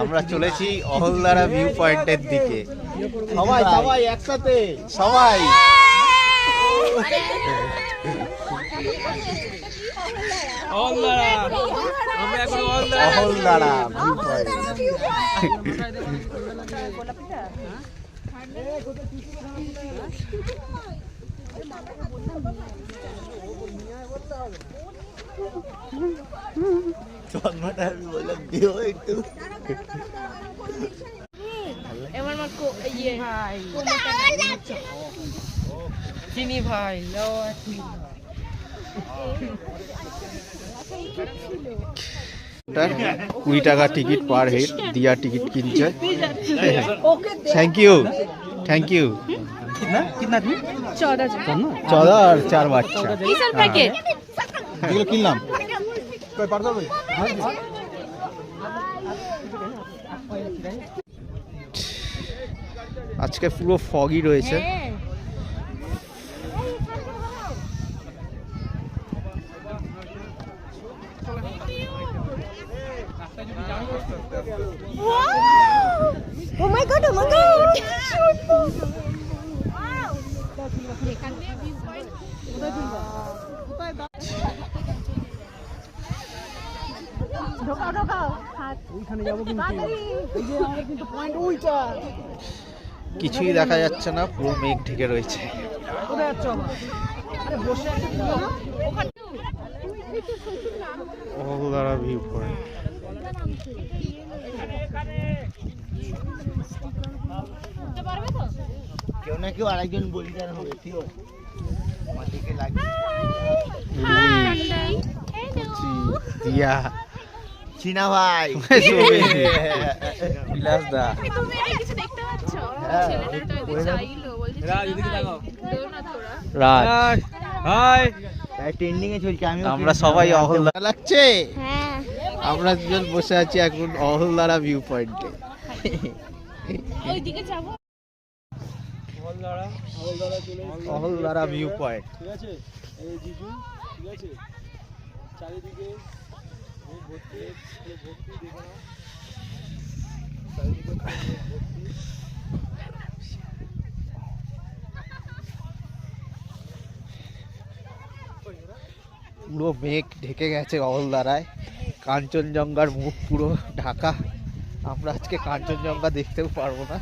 আমরা চলেছি অহলদারা ভিউ পয়েন্টের দিকে। সবাই সবাই একসাথে সবাই। Ahaldara view point. চন্দ্রটা আমি বললাম দিও একটু। চিনি ভাই 20 টাকা টিকিট পার হেড দিয়া টিকিট কিনছে। Thank you thank you. कितना 14 और 4 বাচ্চা। কিসের প্যাকেট যেগুলো কিনলাম আজকে পুরো ফগই রয়েছে। Oh my god, oh my god. কিছুই দেখা যাচ্ছে না, পুরো মেঘ ঢেকে রয়েছে। Ahaldara view point. কেউ না কেউ আরেকজন বলিদান হবে। মাটিকে লাগে দিয়া চিনা ভাই বিলাস দা। তুমি কিছু দেখতে পাচ্ছ? ছেলেটা তো চাইলো বলছে রাজ এদিকে তাকাও। রাজ হাই ট্রেন্ডিং এ চলছে। আমরা সবাই অহলদারা লাগছে। হ্যাঁ আমরা দুজন বসে আছি এখন অহলদারা ভিউ পয়েন্টে। ওইদিকে যাব। Ahaldara view point. ঠিক আছে এই জিজু ঠিক আছে চারিদিকে ভর্তি ভর্তি দেখো না চারিদিকে ভর্তি। পুরো মেঘ ঢেকে গেছে অহলদারায়। কাঞ্চনজঙ্ঘার মুখ পুরো ঢাকা। আমরা আজকে কাঞ্চনজঙ্ঘা দেখতেও পারবো না।